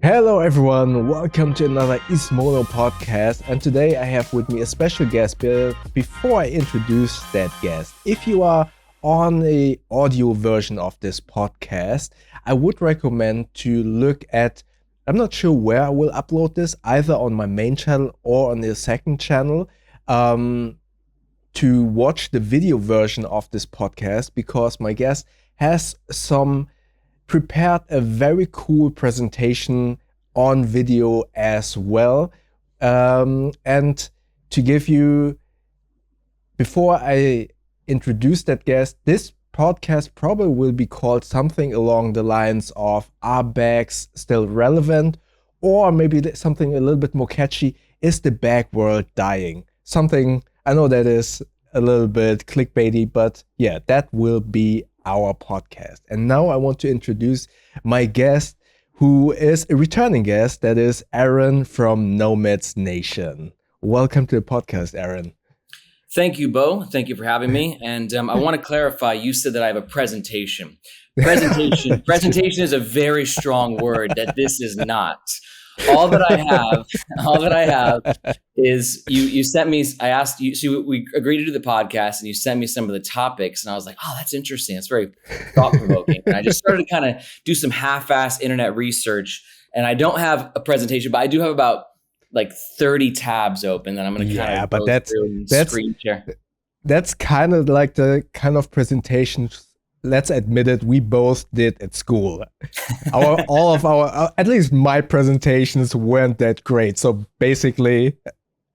Hello everyone, welcome to another Ismono podcast, and today I have with me a special guest. But before I introduce that guest, if you are on the audio version of this podcast, I would recommend to look at, I'm not sure where I will upload this, either on my main channel or on the second channel, to watch the video version of this podcast, because my guest has prepared a very cool presentation on video as well. And to give you, before I introduce that guest, this podcast probably will be called something along the lines of, are bags still relevant? Or maybe something a little bit more catchy, is the bag world dying? Something, I know that is a little bit clickbaity, but yeah, that will be our podcast. And now I want to introduce my guest, who is a returning guest. That is Aaron from Nomads Nation. Welcome to the podcast, Aaron. Thank you, Bo. Thank you for having me. And I want to clarify, you said that I have a presentation. Presentation is a very strong word that this is not. All that I have is you sent me, I asked you, so we agreed to do the podcast and you sent me some of the topics and I was like, oh, that's interesting. It's very thought-provoking. And I just started to kind of do some half-assed internet research, and I don't have a presentation, but I do have about like 30 tabs open that I'm going to kind of go through and screen share. That's kind of like the kind of presentations, let's admit it, we both did at school. All of our, at least my presentations weren't that great. So basically,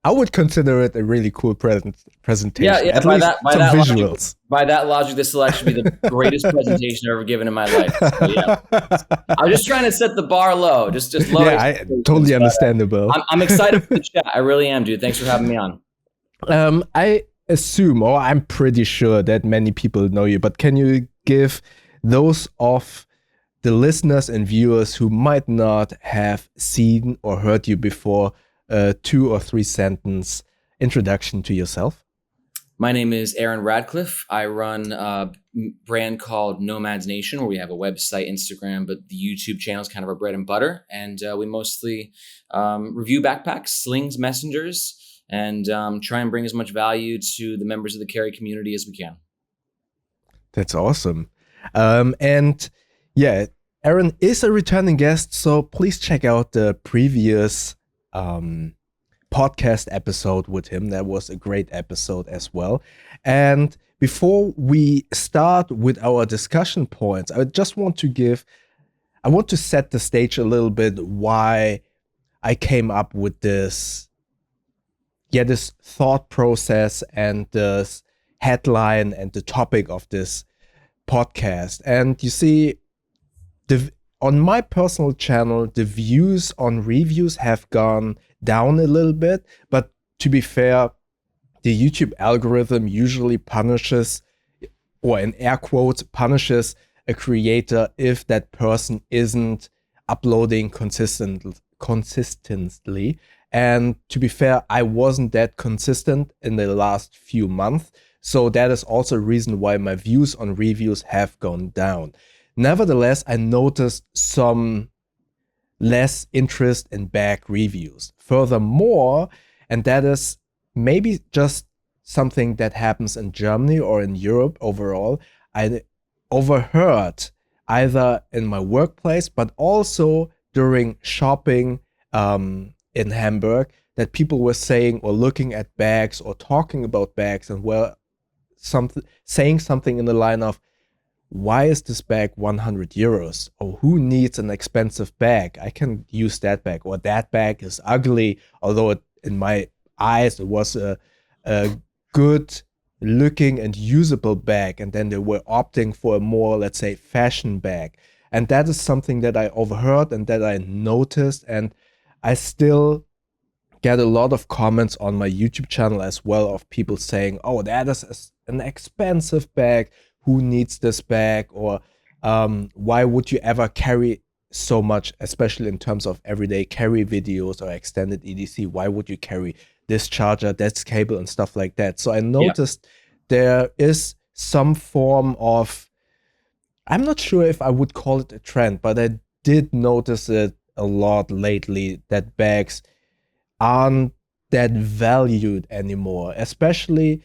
I would consider it a really cool presentation. Yeah. At least some visuals. By that logic, this will actually be the greatest presentation I've ever given in my life. So, yeah. I'm just trying to set the bar low. Just low. Yeah, totally understandable. I'm excited for the chat. I really am, dude. Thanks for having me on. I assume, or I'm pretty sure that many people know you, but can you give those of the listeners and viewers who might not have seen or heard you before, 2 or 3 sentence introduction to yourself? My name is Aaron Radcliffe. I run a brand called Nomads Nation, where we have a website, Instagram, but the YouTube channel is kind of our bread and butter. And we mostly review backpacks, slings, messengers, and try and bring as much value to the members of the carry community as we can. That's awesome. And yeah, Aaron is a returning guest, so please check out the previous podcast episode with him. That was a great episode as well. And before we start with our discussion points, I just want to set the stage a little bit why I came up with this thought process and this headline and the topic of this podcast. And you see, on my personal channel, the views on reviews have gone down a little bit, but to be fair, the YouTube algorithm usually punishes, or in air quotes, punishes a creator if that person isn't uploading consistently. And to be fair, I wasn't that consistent in the last few months. So that is also a reason why my views on reviews have gone down. Nevertheless, I noticed some less interest in bag reviews. Furthermore, and that is maybe just something that happens in Germany or in Europe overall, I overheard either in my workplace, but also during shopping in Hamburg, that people were saying or looking at bags or talking about bags and saying something in the line of, why is this bag 100 euros? Or who needs an expensive bag? I can use that bag. Or that bag is ugly, although in my eyes it was a good looking and usable bag. And then they were opting for a more, let's say, fashion bag. And that is something that I overheard and that I noticed. And I still get a lot of comments on my YouTube channel as well of people saying, oh, that is an expensive bag. Who needs this bag? Or why would you ever carry so much, especially in terms of everyday carry videos or extended EDC? Why would you carry this charger, that cable and stuff like that? So I noticed there is some form of, I'm not sure if I would call it a trend, but I did notice it a lot lately that bags aren't that valued anymore, especially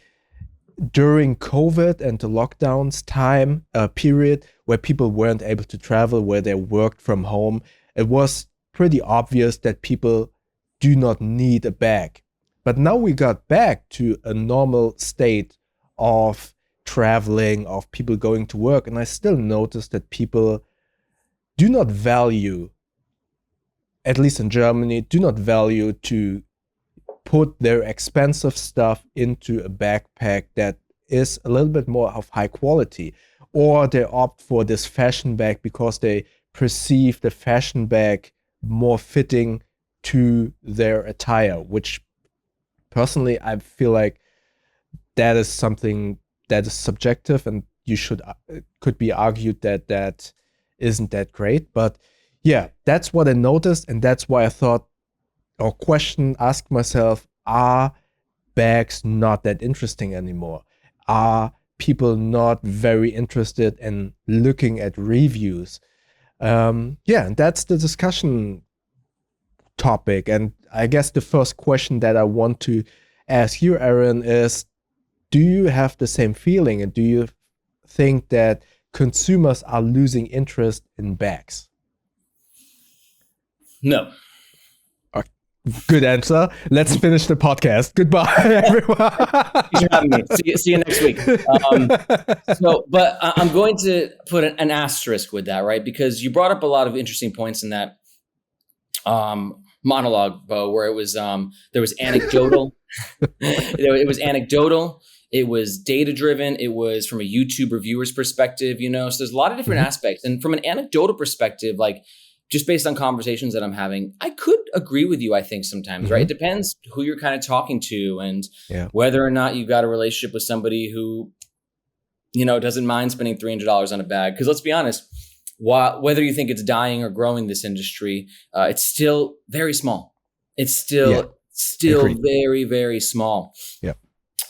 during COVID and the lockdowns time period where people weren't able to travel, where they worked from home. It was pretty obvious that people do not need a bag. But now we got back to a normal state of traveling, of people going to work, and I still notice that people do not value, at least in Germany, do not value to put their expensive stuff into a backpack that is a little bit more of high quality, or they opt for this fashion bag because they perceive the fashion bag more fitting to their attire, which personally I feel like that is something that is subjective, and you should could be argued that that isn't that great. But yeah, that's what I noticed, and that's why I thought, or ask myself, are bags not that interesting anymore? Are people not very interested in looking at reviews? Yeah, and that's the discussion topic. And I guess the first question that I want to ask you, Aaron, is, do you have the same feeling, and do you think that consumers are losing interest in bags? No. Good answer. Let's finish the podcast. Goodbye, everyone. Thanks for having me. See you next week. But I'm going to put an asterisk with that, right? Because you brought up a lot of interesting points in that monologue, Bo, where it was there was anecdotal. It was anecdotal. It was data driven. It was from a YouTube reviewer's perspective, you know. So there's a lot of different aspects, and from an anecdotal perspective, like, just based on conversations that I'm having, I could agree with you, I think, sometimes, right? It depends who you're kind of talking to, and whether or not you've got a relationship with somebody who, you know, doesn't mind spending $300 on a bag. Because let's be honest, whether you think it's dying or growing, this industry, it's still very small. It's still very, very small. Yeah.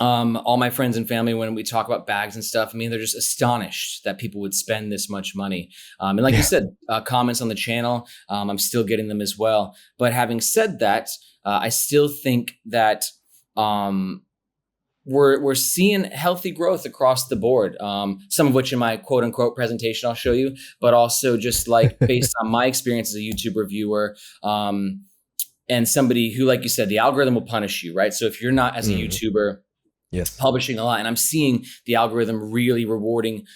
All my friends and family, when we talk about bags and stuff, I mean, they're just astonished that people would spend this much money. And like you said, comments on the channel, I'm still getting them as well. But having said that, I still think that we're seeing healthy growth across the board. Some of which in my quote unquote presentation I'll show you, but also just like based on my experience as a YouTube reviewer. And somebody who, like you said, the algorithm will punish you, right? So if you're not, as a YouTuber, publishing a lot, and I'm seeing the algorithm really rewarding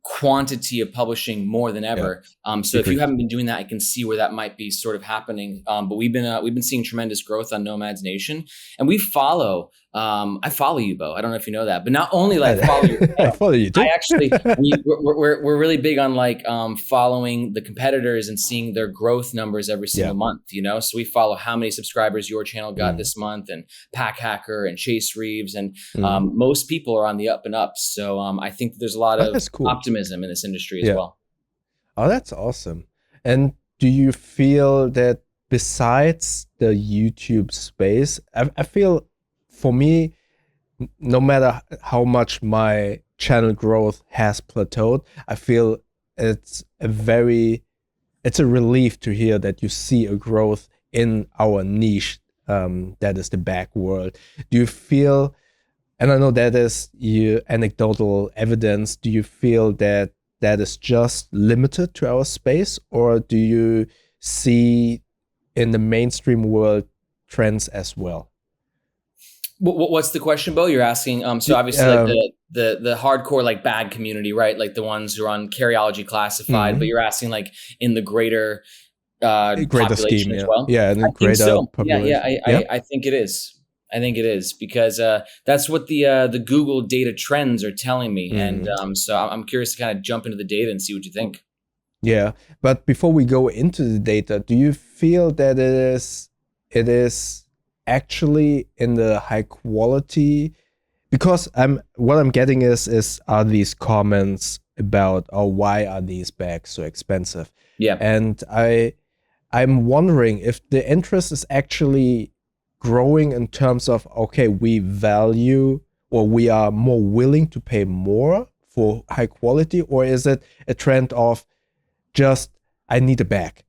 quantity of publishing more than ever. So if you haven't been doing that, I can see where that might be sort of happening. But we've been seeing tremendous growth on Nomads Nation, and we follow. I follow you, Bo. I don't know if you know that, but not only like follow you, I follow you too. I actually we're really big on like following the competitors and seeing their growth numbers every single month. You know, so we follow how many subscribers your channel got this month, and Pack Hacker and Chase Reeves, and most people are on the up and up. So I think there's a lot of optimism in this industry as well. Oh, that's awesome. And do you feel that besides the YouTube space, I feel, for me, no matter how much my channel growth has plateaued, I feel it's a relief to hear that you see a growth in our niche, that is the back world. Do you feel, and I know that is your anecdotal evidence, do you feel that that is just limited to our space, or do you see in the mainstream world trends as well? What's the question, Bo? You're asking. So obviously, like the hardcore like bag community, right? Like the ones who are on Carryology Classified. But you're asking like in the greater population scheme, as well. Yeah, and the greater population. I think it is. I think it is, because that's what the Google data trends are telling me, and so I'm curious to kind of jump into the data and see what you think. Yeah, but before we go into the data, do you feel that it is actually in the high quality? Because what I'm getting is are these comments about, oh, why are these bags so expensive? Yeah, and I'm wondering if the interest is actually growing in terms of, okay, we value, or we are more willing to pay more for high quality, or is it a trend of just, I need a bag?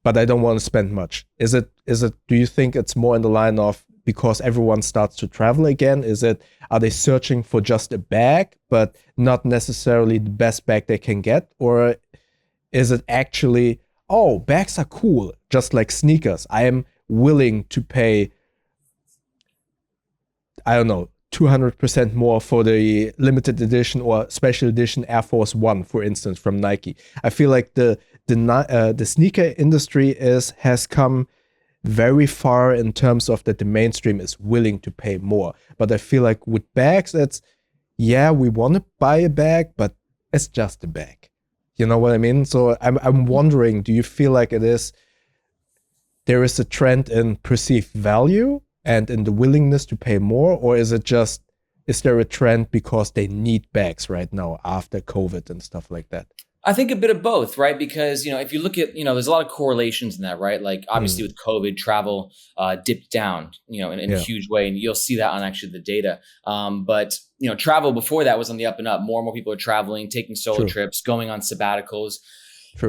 but I don't want to spend much. Is it do you think it's more in the line of because everyone starts to travel again? Are they searching for just a bag, but not necessarily the best bag they can get? Or is it actually, oh, bags are cool, just like sneakers. I am willing to pay, I don't know, 200% more for the limited edition or special edition Air Force One, for instance, from Nike. I feel like the sneaker industry has come very far in terms of that the mainstream is willing to pay more. But I feel like with bags, it's, yeah, we want to buy a bag, but it's just a bag. You know what I mean? So I'm wondering, do you feel like there is a trend in perceived value and in the willingness to pay more, or is there a trend because they need bags right now after COVID and stuff like that? I think a bit of both, right? Because, if you look at, there's a lot of correlations in that, right? Like obviously with COVID, travel dipped down, in a huge way. And you'll see that on actually the data. But, travel before that was on the up and up. More and more people are traveling, taking solo trips, going on sabbaticals,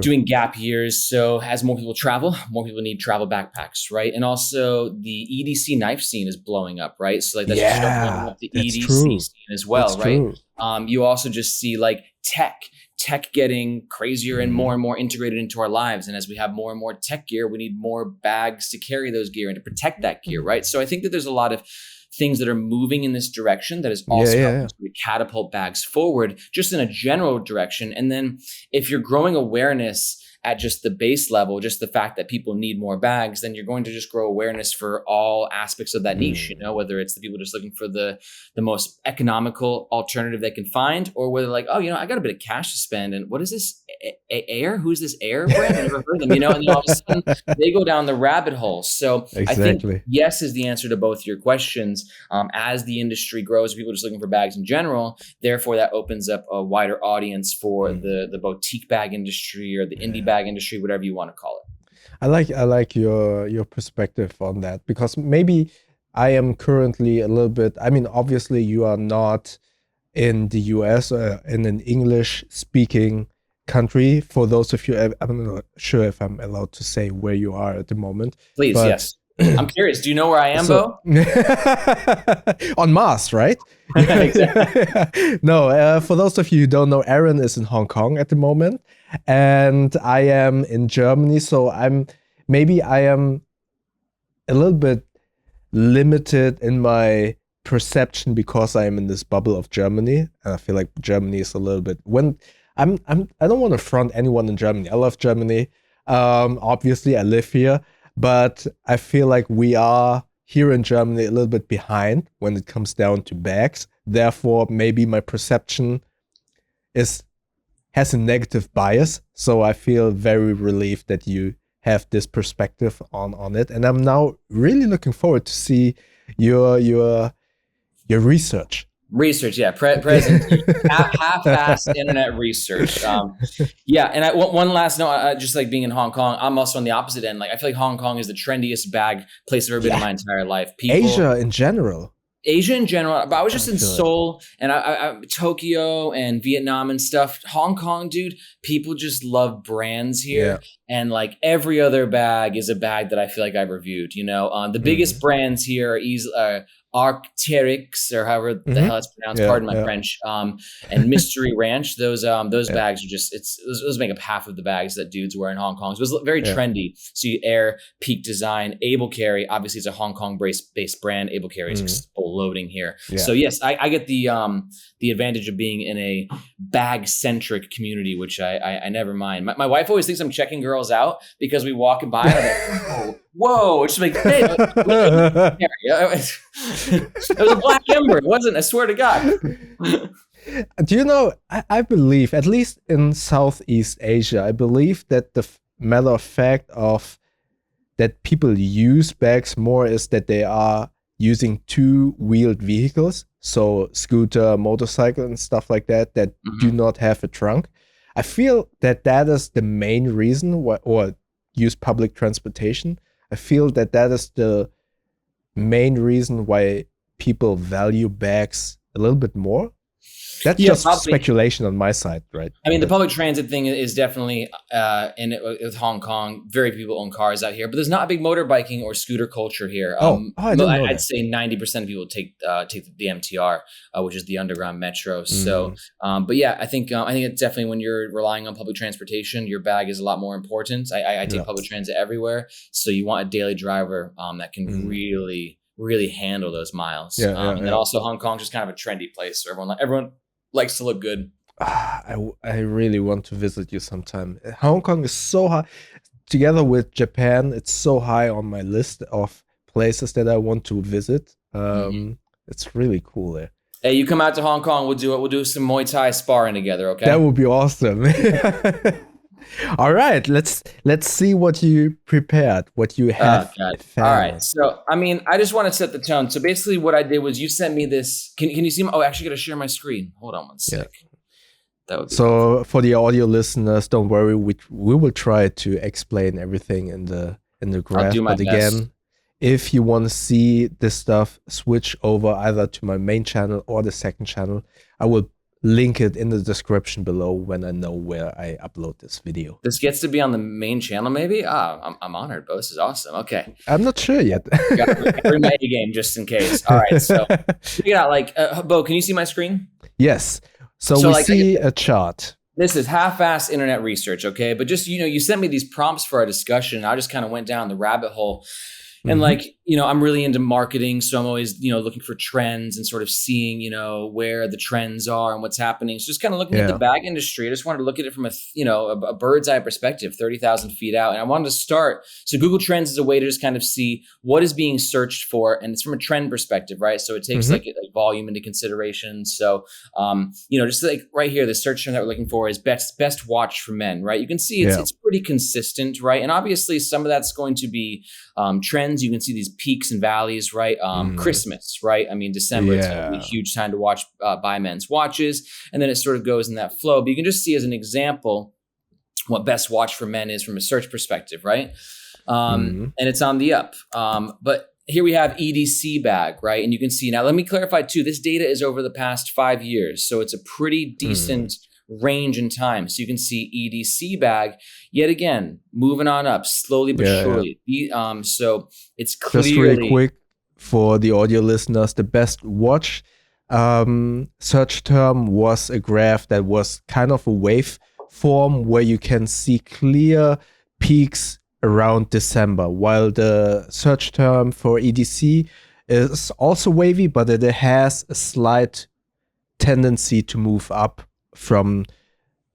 doing gap years. So as more people travel, more people need travel backpacks, right? And also the EDC knife scene is blowing up, right? So like that's just opening up the EDC scene as well, right? You also just see like tech getting crazier and more integrated into our lives. And as we have more and more tech gear, we need more bags to carry those gear and to protect that gear, right? So I think that there's a lot of things that are moving in this direction that is also helping to catapult bags forward just in a general direction. And then if you're growing awareness at just the base level, just the fact that people need more bags, then you're going to just grow awareness for all aspects of that niche, whether it's the people just looking for the most economical alternative they can find, or whether like, oh, I got a bit of cash to spend. And what is this Air? Who's this Air brand? I've never heard of them, and then all of a sudden they go down the rabbit hole. So I think yes is the answer to both your questions. As the industry grows, people just looking for bags in general, therefore that opens up a wider audience for the boutique bag industry or the indie bag industry, whatever you want to call it. I like your perspective on that, because maybe I am currently a little bit, I mean, obviously you are not in the US in an English speaking country. For those of you, I'm not sure if I'm allowed to say where you are at the moment. Please, yes. I'm curious. Do you know where I am, Bo? On Mars, right? Exactly. No, for those of you who don't know, Aaron is in Hong Kong at the moment, and I am in Germany. So I am a little bit limited in my perception because I am in this bubble of Germany, and I feel like Germany is a little bit I don't want to front anyone in Germany. I love Germany. Obviously, I live here. But I feel like we are here in Germany a little bit behind when it comes down to bags. Therefore, maybe my perception has a negative bias. So I feel very relieved that you have this perspective on it. And I'm now really looking forward to see your research. Research, yeah, present half-assed internet research. And one last note, just like being in Hong Kong, I'm also on the opposite end. Like I feel like Hong Kong is the trendiest bag place I've ever been in my entire life. Asia in general, but I was just in Seoul and I Tokyo and Vietnam and stuff. Hong Kong, dude, people just love brands here, and like every other bag is a bag that I feel like I've reviewed. The biggest brands here are Arc'teryx, or however the hell it's pronounced, pardon my French, and Mystery Ranch. Those bags are just, those make up half of the bags that dudes wear in Hong Kong. So it was very trendy. So you Air, Peak Design, Able Carry, obviously it's a Hong Kong based brand. Able Carry is exploding here. So yes, I get the advantage of being in a bag centric community, which I never mind. My wife always thinks I'm checking girls out because we walk by and I'm like, whoa, it's like, hey, it was a black ember. It wasn't, I swear to God. Do you know, I believe, at least in Southeast Asia, I believe that the matter of fact of that people use bags more is that they are using two-wheeled vehicles, so scooter, motorcycle, and stuff like that, that do not have a trunk. I feel that is the main reason or use public transportation. I feel that is the main reason why people value bags a little bit more. That's Yeah, just probably. speculation on my side, right? I mean, the But public transit thing is definitely, with Hong Kong, very few people own cars out here, but there's not a big motorbiking or scooter culture here. I didn't know I'd that. say 90% of people take the MTR, which is the underground metro. So, Mm, but yeah, I think it's definitely when you're relying on public transportation, your bag is a lot more important. I take yeah. public transit everywhere, so you want a daily driver that can Mm, really handle those miles. yeah, yeah, And then yeah. also Hong Kong's just kind of a trendy place, so everyone likes to look good. I really want to visit you sometime. Hong Kong is so high, together with Japan. It's so high on my list of places that I want to visit. Mhm. It's really cool there. Hey, you come out to Hong Kong, we'll do it. We'll do some Muay Thai sparring together, That okay? would be awesome. All right, let's see what you prepared, what you Oh have God. All right. found. So, I mean, I just want to set the tone. So basically what I did was you sent me this. Can you see my, oh, I actually got to share my screen. Hold on one Yeah. sec. That would be helpful. So for the audio listeners, don't worry. We will try to explain everything in the I'll graph. do my But best. again, if you want to see this stuff, switch over either to my main channel or the second channel. I will link it in the description below when I know where I upload this video. This gets to be on the main channel, maybe? I'm honored, Bo. This is awesome. Okay. I'm not sure yet. Got to bring my A game just in case. All right. So check it out. Like, Bo, can you see my screen? Yes. So So we like, see a chart. this is half-ass internet research, okay? But just, you sent me these prompts for our discussion. And I just kind of went down the rabbit hole. And Mhm. like, I'm really into marketing. So I'm always, looking for trends and sort of seeing, where the trends are and what's happening. So just kind of looking at the Yeah. bag industry. I just wanted to look at it from a bird's eye perspective, 30,000 feet out. And I wanted to start. So Google Trends is a way to just kind of see what is being searched for. And it's from a trend perspective, right? So it takes Mhm. like volume into consideration. So, just like right here, the search term that we're looking for is best watch for men, right? You can see Yeah. it's pretty consistent, right? And obviously some of that's going to be trends. You can see these peaks and valleys, right? Christmas, right? I mean, December, it's going to be a Yeah. huge time to buy men's watches. And then it sort of goes in that flow. But you can just see as an example what best watch for men is from a search perspective, right? Mhm. And it's on the up. But here we have EDC bag, right? And you can see now, let me clarify too, this data is over the past 5 years. So it's a pretty decent range in time. So you can see EDC bag, yet again, moving on up slowly but Yeah. surely. So it's Just really clearly quick for the audio listeners, the best watch search term was a graph that was kind of a wave form where you can see clear peaks around December, while the search term for EDC is also wavy, but it has a slight tendency to move up from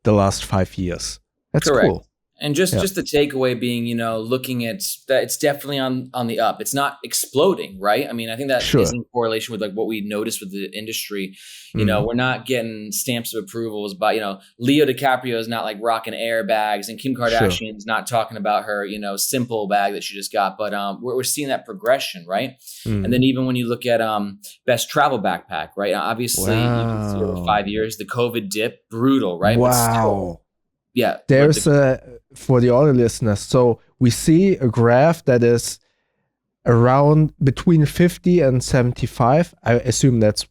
the last 5 years. That's correct. cool. And just the takeaway being, looking at that, it's definitely on the up. It's not exploding, right? I mean, I think that Sure. is in correlation with like what we noticed with the industry. Mhm. We're not getting stamps of approvals, but Leo DiCaprio is not like rocking airbags, and Kim Kardashian's not talking about her, simple bag that she just got. But we're seeing that progression, right? And then even when you look at best travel backpack, right? Obviously, you can see over Wow. 5 years the COVID dip, brutal, right? But still, Wow. yeah. There's for the audio listeners. So we see a graph that is around between 50 and 75. I assume that's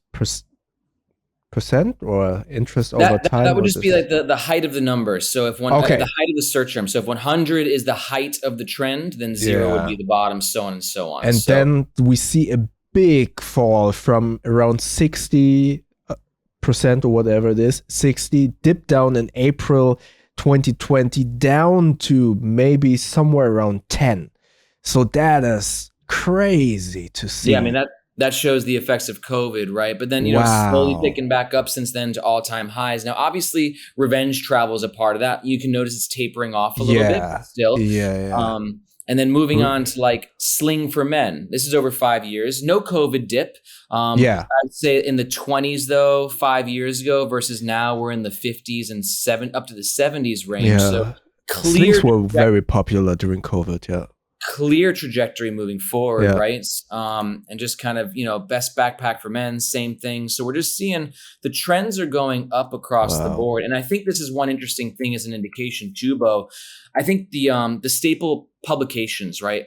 percent or interest over time. That would or just be this- like the height of the number. So if Okay. the height of the search term. So if 100 is the height of the trend, then 0 would Yeah. be the bottom, so on and so on. And So then we see a big fall from around 60% or whatever it is, 60, dip down in April 2020 down to maybe somewhere around 10. So that is crazy to see. yeah, I mean that shows the effects of COVID, right? But then slowly Wow. picking back up since then to all-time highs. Now, obviously, revenge travel is a part of that. You can notice it's tapering off a little bit but still. Yeah. And then moving on to like sling for men. This is over 5 years. No COVID dip. Yeah. I'd say in the 20s though, 5 years ago versus now we're in the 50s and up to the 70s range. Yeah. So clear Slings were very popular during COVID. Yeah. clear trajectory moving forward, Yeah. right? And just kind of, best backpack for men, same thing. So we're just seeing the trends are going up across the Wow. board. And I think this is one interesting thing as an indication too, Bo. I think the staple publications, right?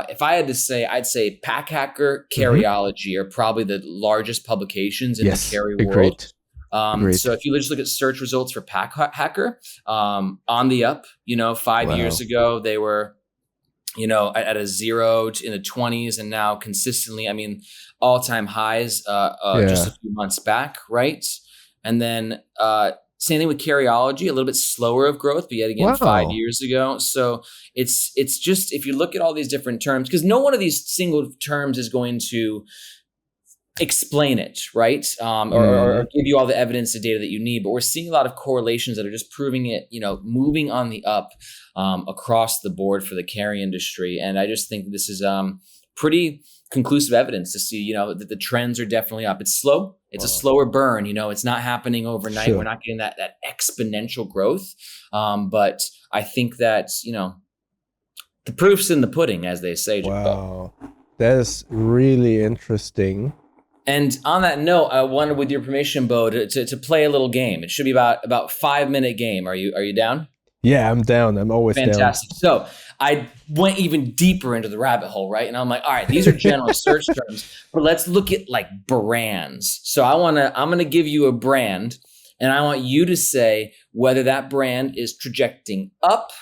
If I had to say, I'd say Pack Hacker, Carryology are probably the largest publications in Yes. the carry world. Agreed. So Great. if you just look at search results for Pack Hacker, on the up, 5 years Wow. ago, they were, at a zero in the 20s, and now consistently, I mean, all-time highs just a Yeah. few months back, right? And then same thing with Carryology, a little bit slower of growth, but yet again, five Wow. years ago. So it's just, if you look at all these different terms, because no one of these single terms is going to explain it, right? Or Mm. give you all the evidence, the data that you need. But we're seeing a lot of correlations that are just proving it, moving on the up across the board for the carry industry. And I just think this is pretty conclusive evidence to see, that the trends are definitely up. It's slow. It's a Wow. slower burn. It's not happening overnight. We're Sure. not getting that exponential growth. But I think that, the proof's in the pudding, as they say, Bo. Wow. That is really interesting. And on that note, I wanted, with your permission, Bo, to play a little game. It should be about 5-minute game. Are you down? Yeah, I'm down. I'm always down. Fantastic. So I went even deeper into the rabbit hole, right? And I'm like, all right, these are general search terms, but let's look at like brands. So I'm gonna give you a brand, and I want you to say whether that brand is trajecting up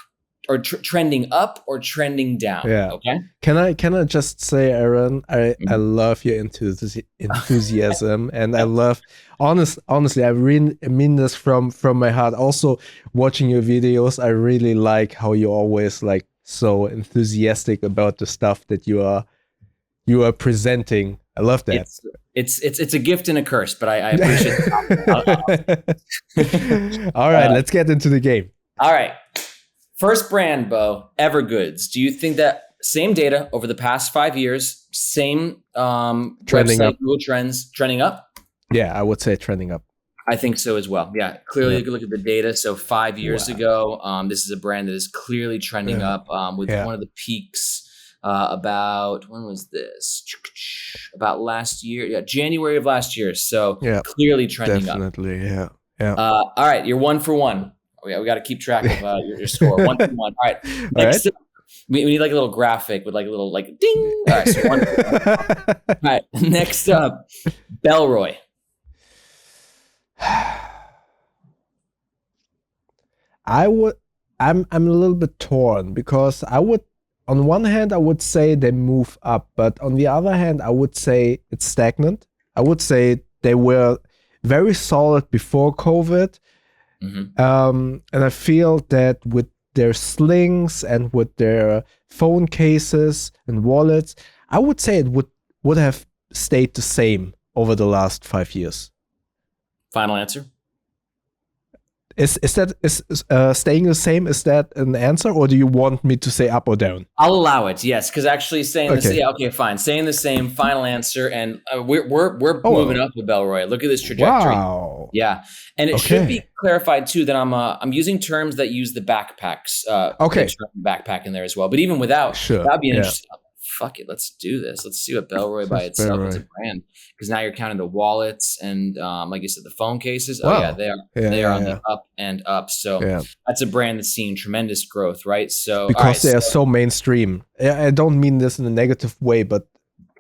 or trending up or trending down. Yeah. Okay. Can I just say, Aaron, I love your enthusiasm, and I love honestly, I really mean this from my heart. Also, watching your videos, I really like how you're always like so enthusiastic about the stuff that you are presenting. I love that. It's a gift and a curse, but I appreciate it. All right, let's get into the game. All right. First brand, Bo, Evergoods. Do you think that same data over the past 5 years, same Trending website, up. Google Trends, trending up? Yeah, I would say trending up. I think so as well. Yeah, clearly you can look at the data. So 5 years Wow. ago, this is a brand that is clearly trending up with one of the peaks about, when was this? About last year. Yeah, January of last year. So clearly trending up. Definitely, yeah. All right, you're 1 for 1. We got to keep track of your score. 1 for 1. All right. Next up, we need like a little graphic with like a little like ding. All right, so 1 for 1. All right. Next up, Bellroy. I'm a little bit torn, because on one hand I would say they move up, but on the other hand I would say it's stagnant. I would say they were very solid before COVID. And I feel that with their slings and with their phone cases and wallets, I would say it would have stayed the same over the last 5 years. Final answer? Is staying the same? Is that an answer, or do you want me to say up or down? I'll allow it. Yes, because actually saying the same. Yeah, okay, fine. Saying the same. Final answer, and we're moving up with Bellroy. Look at this trajectory. Wow. Yeah, and it should be clarified too that I'm using terms that use the backpacks. Backpack in there as well. But even without, that'd be an interesting. Fuck it, let's do this. Let's see what Bellroy by itself is a brand, because now you're counting the wallets and like you said, the phone cases. Oh yeah, they are on the up and up. So that's a brand that's seeing tremendous growth, right? So because they are so mainstream. I don't mean this in a negative way, but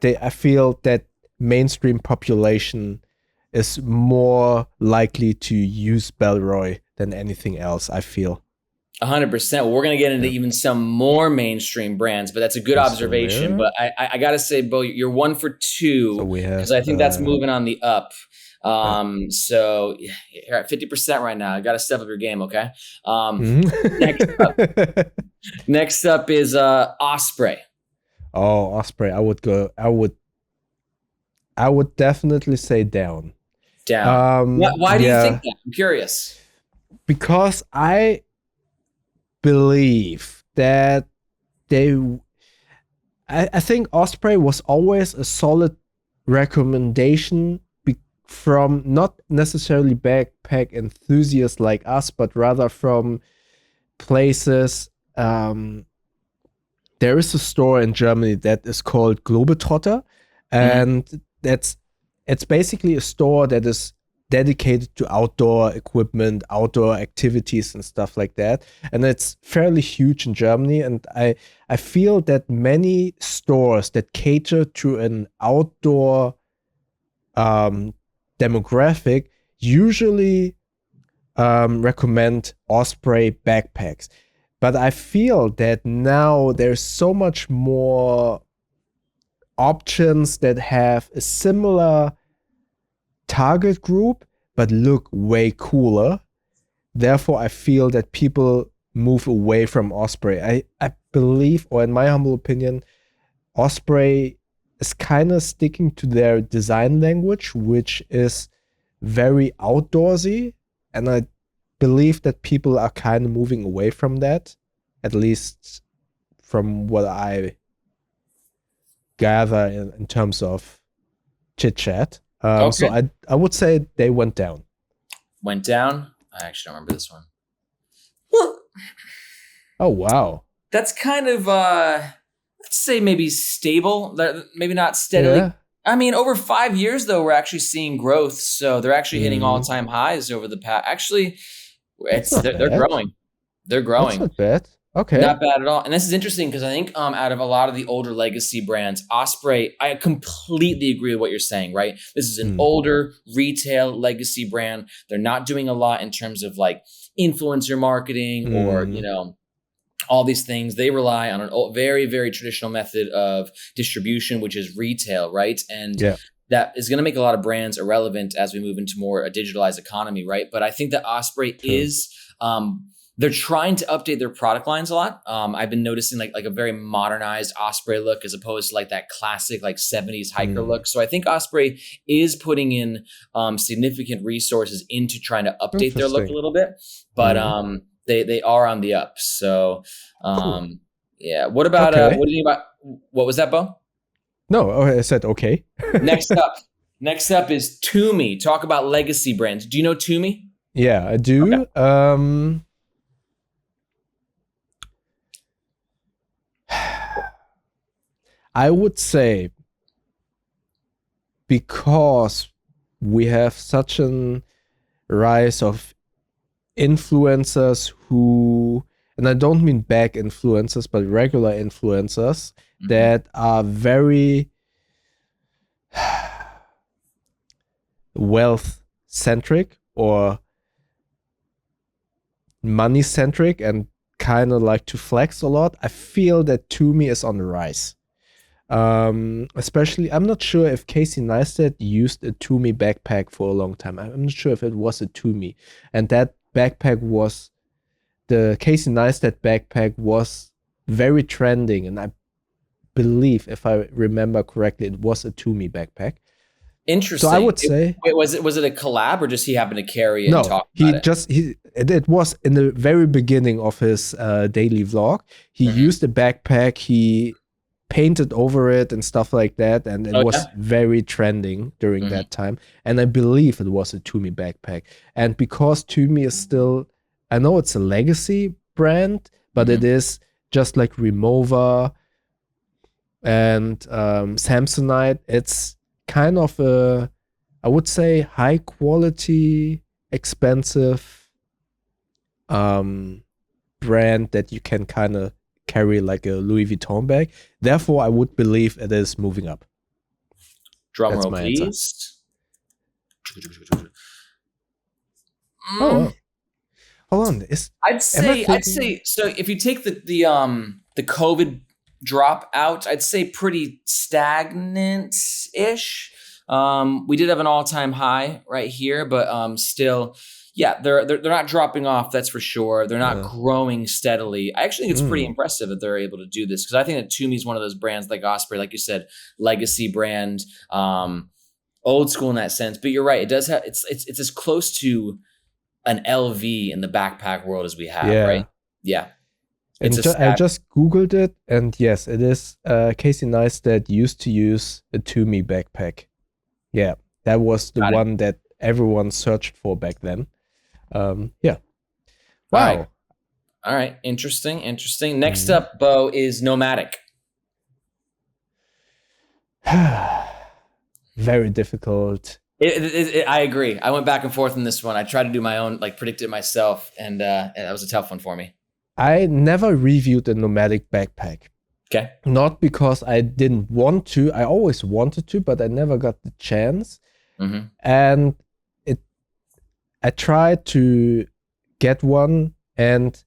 I feel that mainstream population is more likely to use Bellroy than anything else, I feel. 100%. Well, we're going to get into even some more mainstream brands, but that's a good observation. But I got to say, Bo, you're 1 for 2, because I think that's moving on the up. So you're at 50% right now. I got to step up your game, okay? Next up is Osprey. Oh, Osprey. I would definitely say down. Down. Why do you think that? I'm curious. Because I believe that I think Osprey was always a solid recommendation from not necessarily backpack enthusiasts like us, but rather from places. There is a store in Germany that is called Globetrotter, and it's basically a store that is dedicated to outdoor equipment, outdoor activities and stuff like that. And it's fairly huge in Germany. And I feel that many stores that cater to an outdoor demographic usually recommend Osprey backpacks. But I feel that now there's so much more options that have a similar target group but look way cooler. Therefore, I feel that people move away from Osprey. I believe, or in my humble opinion, Osprey is kind of sticking to their design language, which is very outdoorsy. And I believe that people are kind of moving away from that, at least from what I gather in terms of chit chat. So Okay. I would say they went down. Went down. I actually don't remember this one. Well, Oh, wow. that's kind of let's say maybe stable, maybe not steadily. Yeah. I mean, over 5 years though, we're actually seeing growth. So they're actually hitting Mm, all-time highs over the past. Actually, that's it's not they're bad. growing. They're That's growing. not bad. Okay. Not bad at all. And this is interesting because I think out of a lot of the older legacy brands, Osprey, I completely agree with what you're saying, right? This is an Mm, older retail legacy brand. They're not doing a lot in terms of like influencer marketing or, mm, all these things. They rely on a very, very traditional method of distribution, which is retail, right? And yeah. that is going to make a lot of brands irrelevant as we move into more a digitalized economy, right? But I think that Osprey True. is they're trying to update their product lines a lot. I've been noticing like a very modernized Osprey look as opposed to like that classic like 70s hiker Mm, look. So I think Osprey is putting in significant resources into trying to update their look a interesting. little bit, but Mm, they are on the up. So cool. yeah. What about Okay. what do you think about what was that, Bo? No, I said okay. Next up. Next up is Toomey. Talk about legacy brands. Do you know Toomey? Yeah, I Okay. do. I would say because we have such an rise of influencers who, and I don't mean bad influencers, but regular influencers Mm-hmm. that are very wealth centric or money centric and kind of like to flex a lot. I feel that Toomey is on the rise. Especially, I'm not sure if Casey Neistat used a Toomey backpack for a long time. I'm not sure if it was a Toomey, and that backpack was the Casey Neistat backpack was very trending, and I believe, if I remember correctly, it was a Toomey backpack. So I Interesting. would say Wait, was it a collab or just he happened to carry it and no. talk He about it? just it was in the very beginning of his daily vlog. He Mm-hmm. used a backpack. He painted over it and stuff like that, and it Oh yeah. was very trending during Mm-hmm. that time. And I believe it was a Toomey backpack. And because Toomey is still, I know it's a legacy brand, but it Mm-hmm. is just like Remova and Samsonite. It's kind of a, I would say, high quality, expensive brand that you can kind of carry like a Louis Vuitton bag. Therefore, I would believe it is moving up. Drum That's roll, my answer. please. Oh, Mm, wow. Hold on. Am I I'd thinking? say so. If you take the COVID drop out, I'd say pretty stagnant ish. We did have an all time high right here, but still, yeah, they're not dropping off. That's for sure. They're not Uh, growing steadily. I actually think it's pretty mm, impressive that they're able to do this because I think that Toomey is one of those brands like Osprey, like you said, legacy brand, old school in that sense. But you're right; it does have it's as close to an LV in the backpack world as we have, right? yeah. Yeah, it's And a I stat. just Googled it, and yes, it is Casey Neistat used to use a Toomey backpack. Yeah, that was the Got it. one that everyone searched for back then. Yeah. All right, Wow. all right. Interesting, interesting. Next Mhm. up, Bo, is Nomadic. Very difficult. I agree. I went back and forth on this one. I tried to do my own, like predict it myself, and that was a tough one for me. I never reviewed a nomadic backpack. Okay. Not because I didn't want to. I always wanted to, but I never got the chance. Mm-hmm. And it I tried to get one, and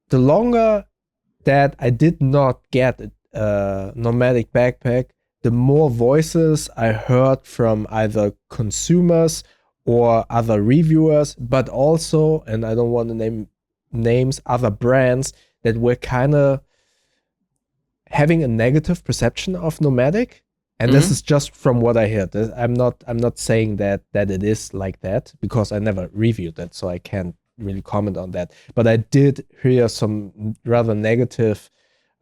the longer that I did not get a nomadic backpack, the more voices I heard from either consumers or other reviewers, but also, and I don't want to name names, other brands that were kind of having a negative perception of nomadic. And this Mm-hmm. is just from what I heard. I'm not saying that it is like that, because I never reviewed it, so I can't really comment on that. But I did hear some rather negative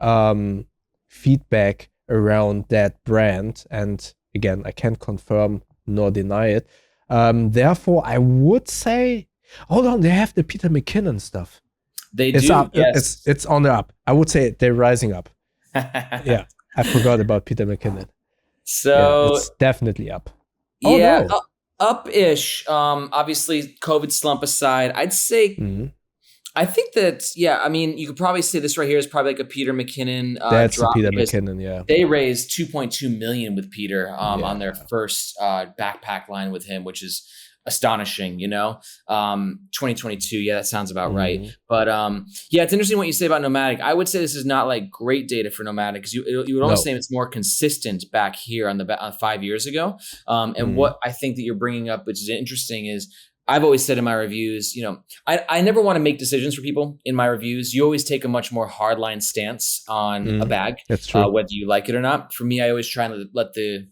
um, feedback around that brand, and again, I can't confirm nor deny it. Therefore, I would say, hold on, they have the Peter McKinnon stuff. They It's do, up. yes. It's on the up. I would say they're rising up. Yeah, I forgot about Peter McKinnon. Yeah, So it's definitely up. Oh yeah, no. up-ish. Obviously, COVID slump aside, I'd say Mhm. I think that yeah. I mean, you could probably say this right here is probably like a Peter McKinnon That's the drop Peter because McKinnon. Yeah, they raised 2.2 million with Peter on their yeah. first backpack line with him, which is astonishing. 2022. Yeah, that sounds about right. Mhm. But yeah, it's interesting what you say about nomadic. I would say this is not like great data for nomadic because you would almost No. say it's more consistent back here on the 5 years ago. And Mhm. what I think that you're bringing up, which is interesting, is I've always said in my reviews, I never want to make decisions for people in my reviews. You always take a much more hardline stance on a Mhm. bag, That's true. whether you like it or not. For me, I always try and let the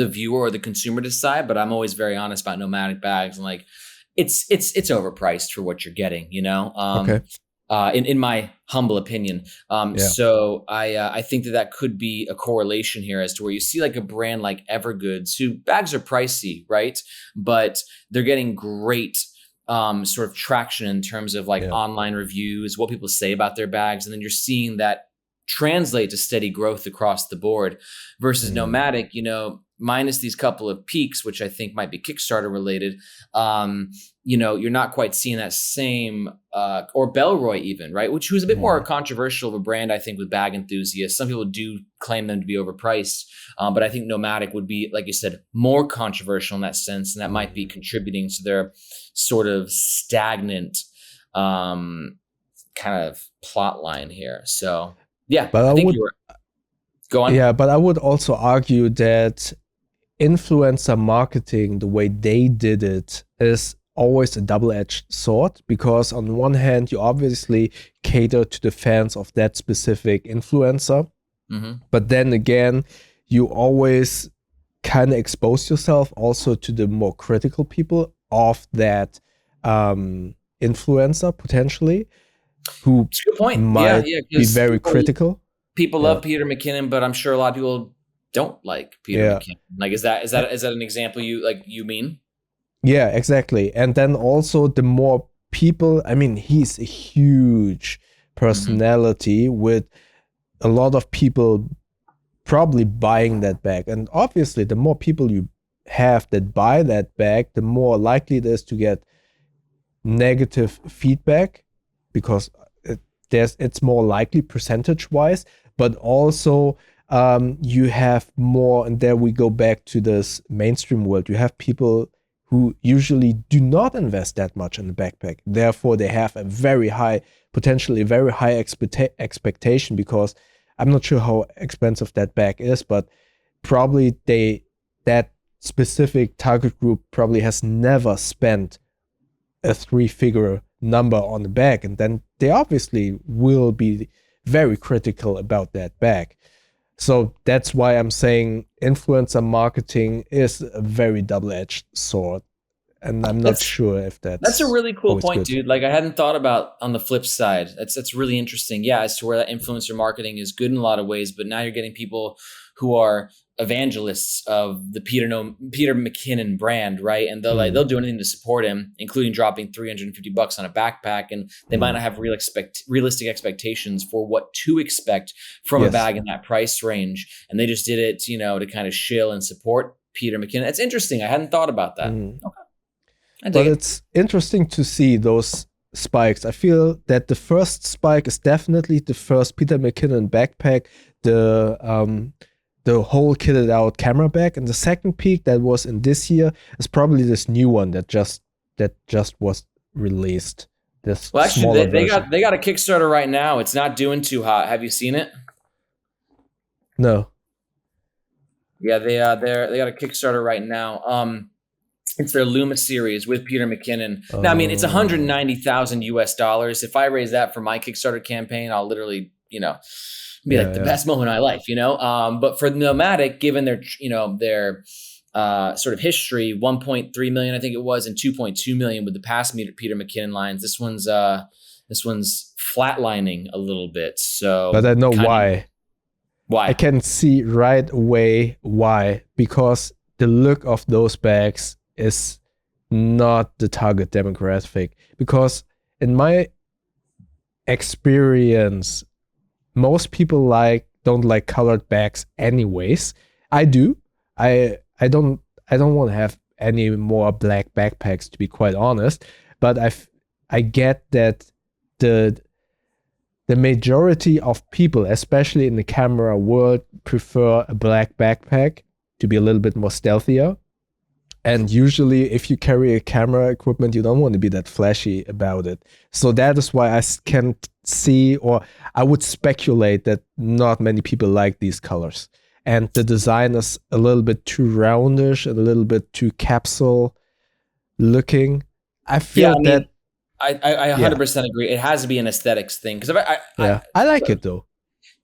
viewer or the consumer decide, but I'm always very honest about nomadic bags and like it's overpriced for what you're getting, Okay. in my humble opinion. Yeah. So I think that could be a correlation here as to where you see like a brand like Evergoods, who bags are pricey, right? But they're getting great sort of traction in terms of like Yeah. online reviews, what people say about their bags, and then you're seeing that translate to steady growth across the board versus Mhm. nomadic, minus these couple of peaks, which I think might be Kickstarter related. You're not quite seeing that same or Bellroy even, right? Which was a bit more Mhm. controversial of a brand, I think, with bag enthusiasts. Some people do claim them to be overpriced, but I think nomadic would be, like you said, more controversial in that sense, and that might be Mhm. contributing to their sort of stagnant kind of plot line here. So yeah, But I I think would, you were go on. yeah, but I would also argue that influencer marketing, the way they did it, is always a double-edged sword, because on one hand, you obviously cater to the fans of that specific influencer, Mm-hmm. but then again, you always kind of expose yourself also to the more critical people of that influencer, potentially, who It's a good point. Yeah, might yeah, be because very critical. people Yeah. love Peter McKinnon, but I'm sure a lot of people don't like Peter Yeah. McKinnon. Like, is that an example you mean? Yeah, exactly. And then also the more people, I mean, he's a huge Mm-hmm. personality with a lot of people probably buying that bag. And obviously, the more people you have that buy that bag, the more likely it is to get negative feedback, because it, it's more likely percentage wise, but also you have more, and there we go back to this mainstream world. You have people who usually do not invest that much in the backpack, therefore they have a very high, potentially very high expectation, because I'm not sure how expensive that bag is, but probably that specific target group probably has never spent a three-figure number on the bag, and then they obviously will be very critical about that bag. So that's why I'm saying influencer marketing is a very double-edged sword, and I'm not That's sure if That's a that's really cool always point, good. dude. Like I hadn't thought about on the flip side. That's really interesting. Yeah, as to where that influencer marketing is good in a lot of ways, but now you're getting people who are evangelists of the Peter McKinnon brand, right? And they'll Mm, do anything to support him, including dropping $350 on a backpack, and they might mm. not have realistic expectations for what to expect from a Yes. bag in that price range, and they just did it, to kind of shill and support Peter McKinnon. That's interesting. I hadn't thought about that. Mm. Okay, I dig But it. it's interesting to see those spikes. I feel that the first spike is definitely the first Peter McKinnon backpack. The the whole kitted out camera bag. And the second peak that was in this year is probably this new one that just was released. This Well, actually, smaller they version. got a Kickstarter right now. It's not doing too hot. Have you seen it? No. Yeah, they got a Kickstarter right now. It's their Luma series with Peter McKinnon. Now, I mean, it's $190,000 US. If I raise that for my Kickstarter campaign, I'll literally, be like the best moment of my life, But for Nomadic, given their sort of history, 1.3 million, I think it was, and 2.2 million with the past Peter McKinnon lines. This one's flatlining a little bit. So, But I know why. Why? I can see right away why. Because the look of those bags is not the target demographic. Because in my experience, most people don't like colored bags anyways. I do. I don't want to have any more black backpacks, to be quite honest. But I get that the majority of people, especially in the camera world, prefer a black backpack to be a little bit more stealthier. And usually, if you carry a camera equipment, you don't want to be that flashy about it. So that is why I can see, or I would speculate that not many people like these colors. And the design is a little bit too roundish and a little bit too capsule looking. I feel that. I 100% agree. It has to be an aesthetics thing because I like it though.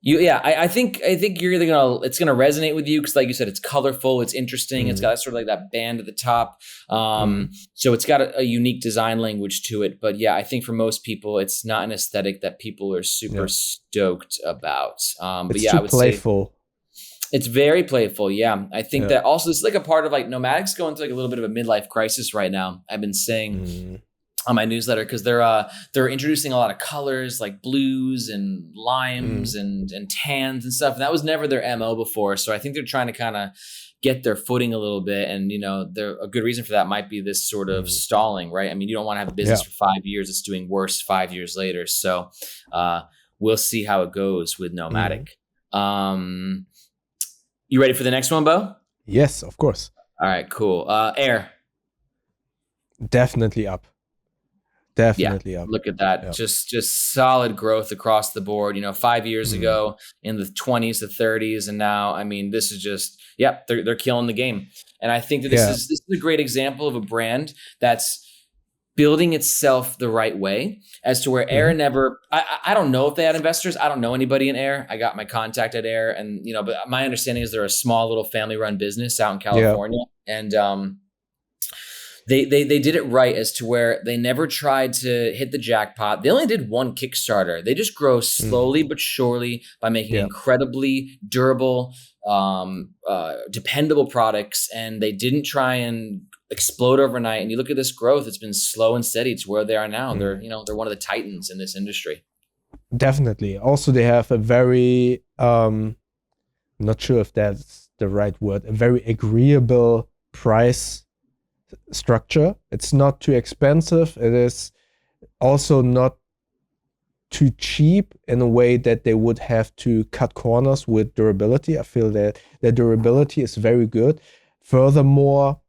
I think you're either it's gonna resonate with you because, like you said, it's colorful, it's interesting, it's got sort of like that band at the top, so it's got a unique design language to it. But yeah, I think for most people, it's not an aesthetic that people are super stoked about. But yeah, I would playful. Say it's very playful. Yeah, I think that also it's like a part of like Nomadic's going through like a little bit of a midlife crisis right now. I've been saying. On my newsletter because they're introducing a lot of colors like blues and limes and tans and stuff. And that was never their MO before. So I think they're trying to kind of get their footing a little bit. And, a good reason for that might be this sort of stalling, right? I mean, you don't want to have a business for 5 years. It's doing worse 5 years later. So we'll see how it goes with Nomadic. You ready for the next one, Bo? Yes, of course. All right, cool. Air. Definitely up. Definitely up. Look at that. Yep. Just solid growth across the board. 5 years ago in the 20s to 30s. And now, I mean, this is just, they're killing the game. And I think that this is a great example of a brand that's building itself the right way as to where Air never, I don't know if they had investors. I don't know anybody in Air. I got my contact at Air and, but my understanding is they're a small little family run business out in California. And, They did it right as to where they never tried to hit the jackpot. They only did one Kickstarter. They just grow slowly but surely by making incredibly durable, dependable products. And they didn't try and explode overnight. And you look at this growth; it's been slow and steady to where they are now. They're one of the titans in this industry. Definitely. Also, they have a very not sure if that's the right word. A very agreeable price structure. It's not too expensive. It is also not too cheap in a way that they would have to cut corners with durability. I feel that their durability is very good. Furthermore,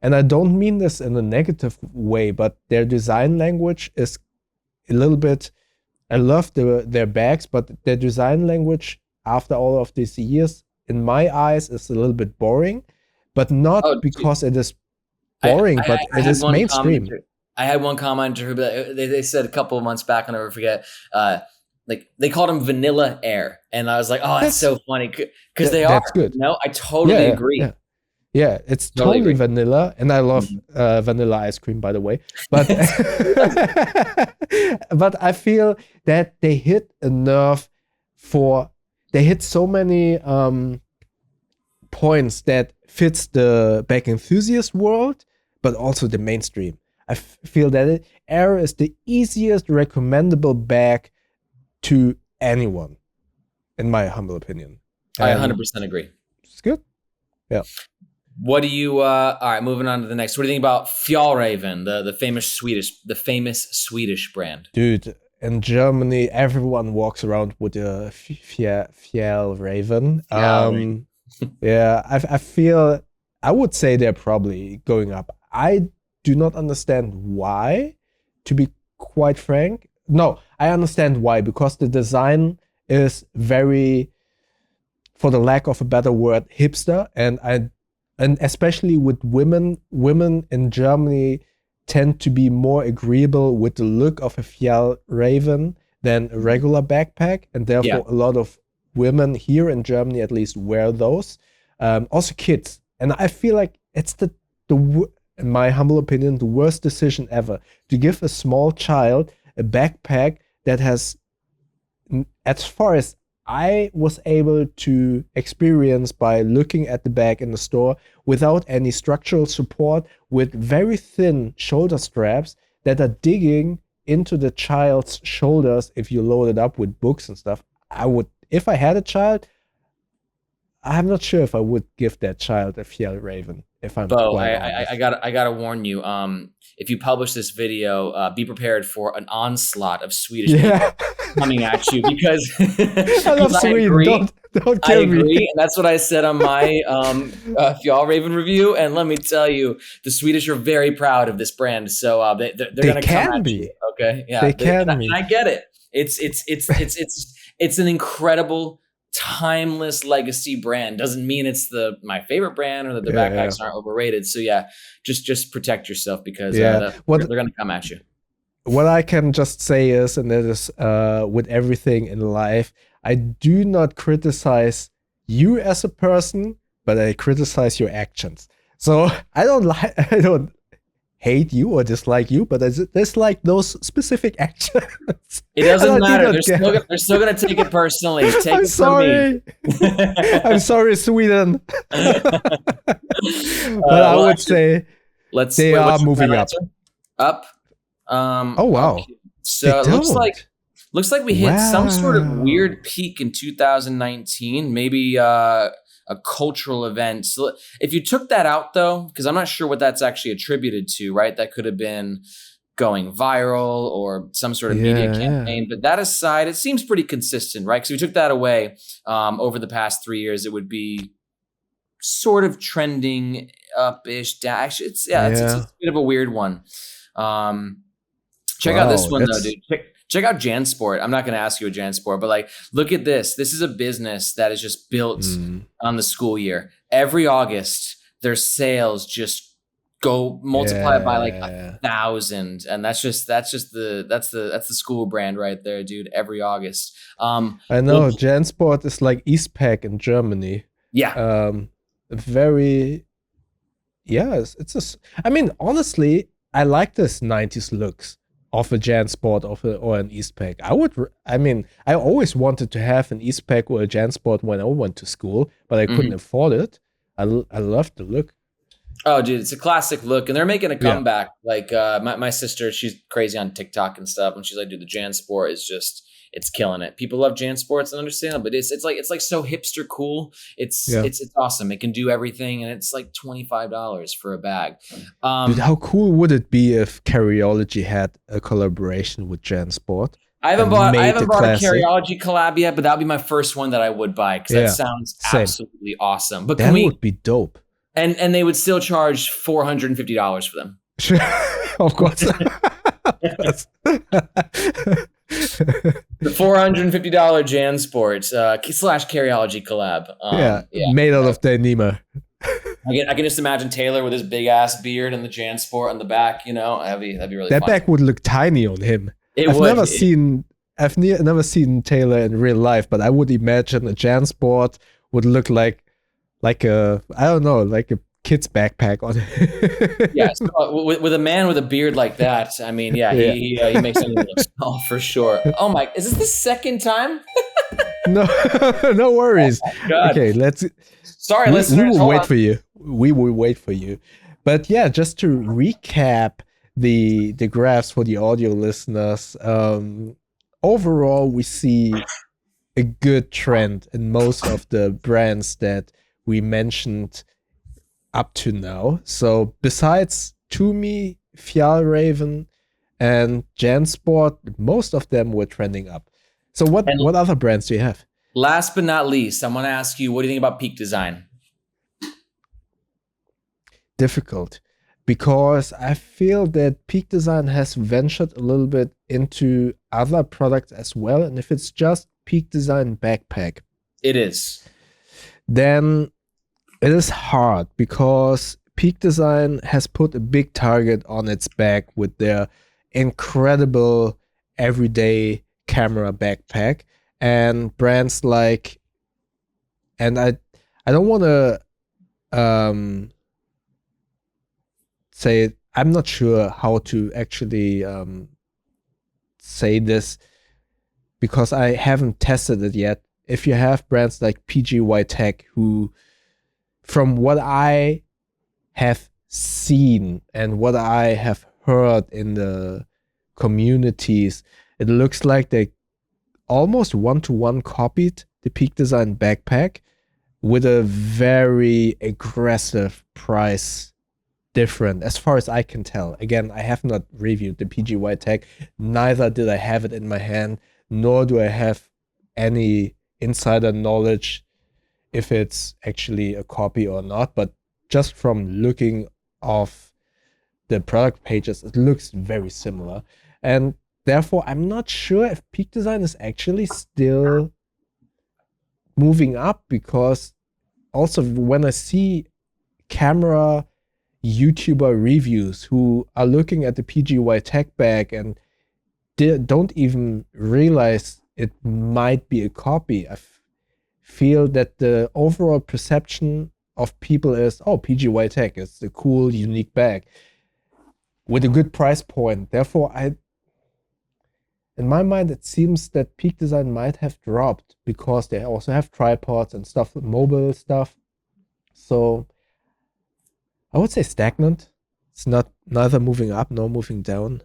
and I don't mean this in a negative way, but their design language is a little bit, I love their bags, but their design language after all of these years, in my eyes, is a little bit boring, but not because it is boring, but it is mainstream. I had one commenter who they said a couple of months back, I'll never forget, like they called them Vanilla Air. And I was like, oh, that's so funny because they are. That's good. No, I totally agree. Yeah, it's totally vanilla. And I love vanilla ice cream, by the way. But, but I feel that they hit enough they hit so many points that fits the bag enthusiast world, but also the mainstream. I feel that Air is the easiest recommendable bag to anyone, in my humble opinion. I 100% agree. It's good. Yeah. What do you? All right, moving on to the next. What do you think about Fjallraven, the famous Swedish brand? Dude, in Germany, everyone walks around with a Fjallraven. Yeah, I feel I would say they're probably going up. I do not understand why, to be quite frank. No, I understand why, because the design is very, for the lack of a better word, hipster, and especially with women in Germany tend to be more agreeable with the look of a Fjallraven than a regular backpack, and Yeah. therefore a lot of women here in Germany at least wear those. Also kids, and I feel like it's in my humble opinion, the worst decision ever to give a small child a backpack that has, as far as I was able to experience by looking at the bag in the store, without any structural support, with very thin shoulder straps that are digging into the child's shoulders if you load it up with books and stuff. I would, if I had a child, I'm not sure if I would give that child a Fjellraven, if I'm Bo, quite honest. I gotta warn you. If you publish this video, be prepared for an onslaught of Swedish people Yeah. coming at you because I love because I Sweden. agree. Don't I kill me. agree, and that's what I said on my Fjall Raven review. And let me tell you, the Swedish are very proud of this brand, so they're They going to come can at you. be. Okay, yeah, They can and be. I get it. It's an incredible, timeless legacy brand. Doesn't mean it's my favorite brand or that the Yeah, backpacks aren't overrated. So yeah, just protect yourself because yeah. they're going to come at you. What I can just say is, and that is with everything in life, I do not criticize you as a person, but I criticize your actions. So I don't hate you or dislike you, but I dislike those specific actions. It And doesn't I do matter. not care. They're still going to take it personally. Take I'm it from me. sorry. I'm sorry, Sweden. But I Well, would actually, say let's they wait. are What's your moving final up. answer? Up. Oh wow, Okay. they So it don't. looks like we hit some sort of Wow. weird peak in 2019. Maybe a cultural event. So if you took that out though, because I'm not sure what that's actually attributed to, right? That could have been going viral or some sort of media Yeah, yeah. campaign. But that aside, it seems pretty consistent, right? Because we took that away over the past 3 years, it would be sort of trending up-ish. Actually, it's a Yeah. bit of a weird one. Um, Check out this Wow, one though, that's dude. Check out JanSport. I'm not going to ask you a JanSport, but like, look at this. This is a business that is just built mm, on the school year. Every August, their sales just go multiply it by like yeah. 1,000, and that's the school brand right there, dude. Every August. I Well, know JanSport is like Eastpak in Germany. yeah, Um, very, yeah. I mean, honestly, I like this '90s looks of a JanSport or an Eastpak. I mean, I always wanted to have an Eastpak or a JanSport when I went to school, but I couldn't mhm. afford it. I loved the look. Oh, dude, it's a classic look, and they're making a Yeah. comeback. Like my sister, she's crazy on TikTok and stuff, and she's like, "Dude, the JanSport is just it's killing it." People love JanSports, and understand, but it's like so hipster cool. Yeah. It's awesome. It can do everything, and it's like $25 for a bag. Dude, Um, how cool would it be if Carryology had a collaboration with JanSport I and made haven't the bought a classic? Carryology collab yet, but that would be my first one that I would buy because that Yeah, sounds same. absolutely awesome. But can That we? would be dope. And they would still charge $450 for them. Of course. Of course. The $450 JanSports slash Carryology collab. Yeah, Yeah, made out of Dyneema. I can just imagine Taylor with his big ass beard and the JanSport on the back. You know, that'd be really That funny. bag would look tiny on him. It I've would. never seen never seen Taylor in real life, but I would imagine a JanSport would look like a, I don't know, like a kid's backpack on Yeah, it. so with a man with a beard like that, I mean, yeah, Yeah. he makes anything look small for sure. Oh my, is this the second time? No, no worries. God, Okay, sorry, we listeners. will Hold wait on. for you. We will wait for you. But yeah, just to recap the graphs for the audio listeners, overall we see a good trend in most of the brands that we mentioned up to now. So besides Tumi, Fjallraven, and Jansport, most of them were trending up. So And what other brands do you have? Last but not least, I want to ask you, what do you think about Peak Design? Difficult, because I feel that Peak Design has ventured a little bit into other products as well. And if it's just Peak Design backpack, It is. then it is hard, because Peak Design has put a big target on its back with their incredible everyday camera backpack, and brands like, and I don't want to say it, I'm not sure how to actually say this, because I haven't tested it yet. If you have brands like PGY Tech, who, from what I have seen and what I have heard in the communities, it looks like they almost one-to-one copied the Peak Design backpack with a very aggressive price different, as far as I can tell. Again, I have not reviewed the PGY Tech, neither did I have it in my hand, nor do I have any insider knowledge if it's actually a copy or not. But just from looking off the product pages, it looks very similar. And therefore, I'm not sure if Peak Design is actually still moving up, because also when I see camera YouTuber reviews who are looking at the PGY Tech bag and don't even realize it might be a copy, I feel that the overall perception of people is, oh, PGY Tech is a cool, unique bag with a good price point. Therefore, in my mind, it seems that Peak Design might have dropped, because they also have tripods and stuff, mobile stuff. So I would say stagnant. It's neither moving up nor moving down.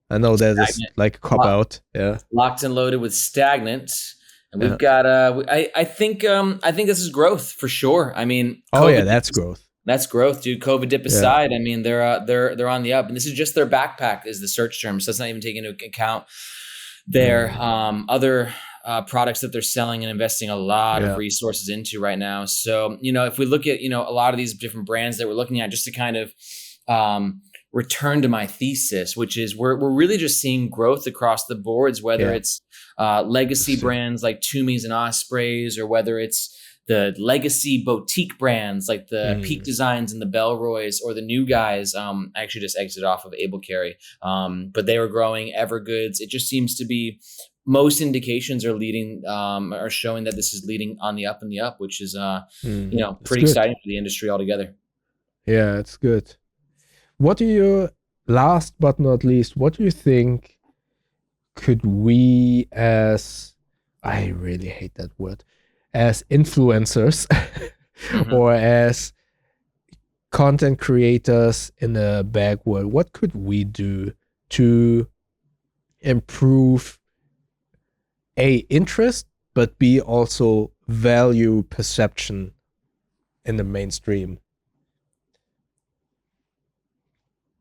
I know that is Stagnant. like a cop out. Yeah. Locked and loaded with stagnant. And Yeah. we've got I think this is growth for sure. I mean, Oh yeah, that's growth. That's growth, dude. COVID dip Yeah. aside, I mean, they're on the up, and this is just their backpack is the search term, so it's not even taking into account their other products that they're selling and investing a lot of resources into right now. So, if we look at a lot of these different brands that we're looking at, just to kind of return to my thesis, which is we're really just seeing growth across the boards, whether it's legacy brands like Tumis and Ospreys, or whether it's the legacy boutique brands like the Peak Designs and the Bellroys, or the new guys. I actually just exited off of Able Carry, but they were growing. Evergoods. It just seems to be most indications are leading, are showing that this is leading on the up and the up, which is pretty exciting for the industry altogether. Yeah, it's good. What do you, last but not least, what do you think could we, as, I really hate that word, as influencers or as content creators in the bag world, what could we do to improve interest, but B, also value perception in the mainstream?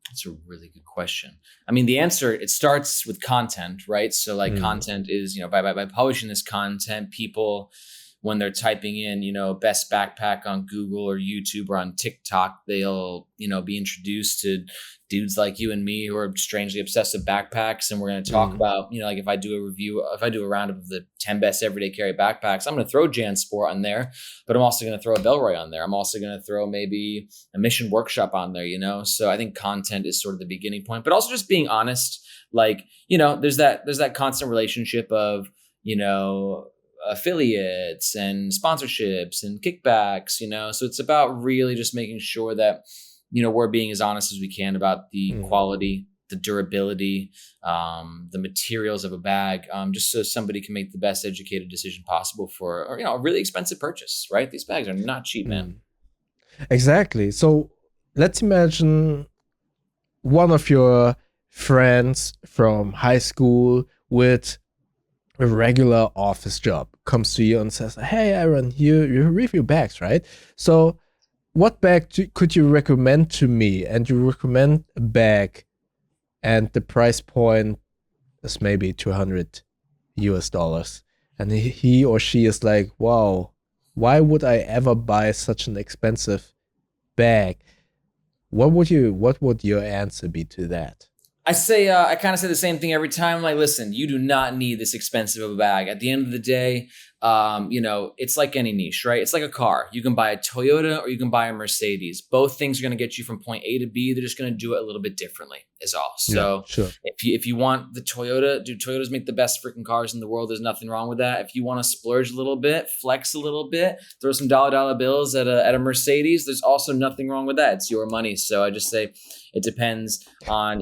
That's a really good question. I mean, the answer, it starts with content, right? So like content is, by publishing this content, people, when they're typing in, best backpack on Google or YouTube or on TikTok, they'll, be introduced to dudes like you and me who are strangely obsessed with backpacks. And we're going to talk about, like if I do a roundup of the 10 best everyday carry backpacks, I'm going to throw JanSport on there, but I'm also going to throw a Bellroy on there. I'm also going to throw maybe a Mission Workshop on there, So I think content is sort of the beginning point, but also just being honest. Like, there's that constant relationship of, affiliates and sponsorships and kickbacks, so it's about really just making sure that, we're being as honest as we can about the quality, the durability, the materials of a bag, just so somebody can make the best educated decision possible for, a really expensive purchase, right? These bags are not cheap, man. Exactly. So let's imagine one of your friends from high school with a regular office job comes to you and says, hey, Aaron, you review bags, right? So what bag could you recommend to me? And you recommend a bag and the price point is maybe $200. and he or she is like, wow, why would I ever buy such an expensive bag? What would your answer be to that? I say, I kind of say the same thing every time. I'm like, listen, you do not need this expensive of a bag. At the end of the day, it's like any niche, right? It's like a car. You can buy a Toyota or you can buy a Mercedes. Both things are going to get you from point A to B. They're just going to do it a little bit differently, is all. Yeah, So sure. if you want the Toyota, dude, Toyotas make the best freaking cars in the world. There's nothing wrong with that. If you want to splurge a little bit, flex a little bit, throw some dollar bills at a Mercedes, there's also nothing wrong with that. It's your money. So I just say it depends on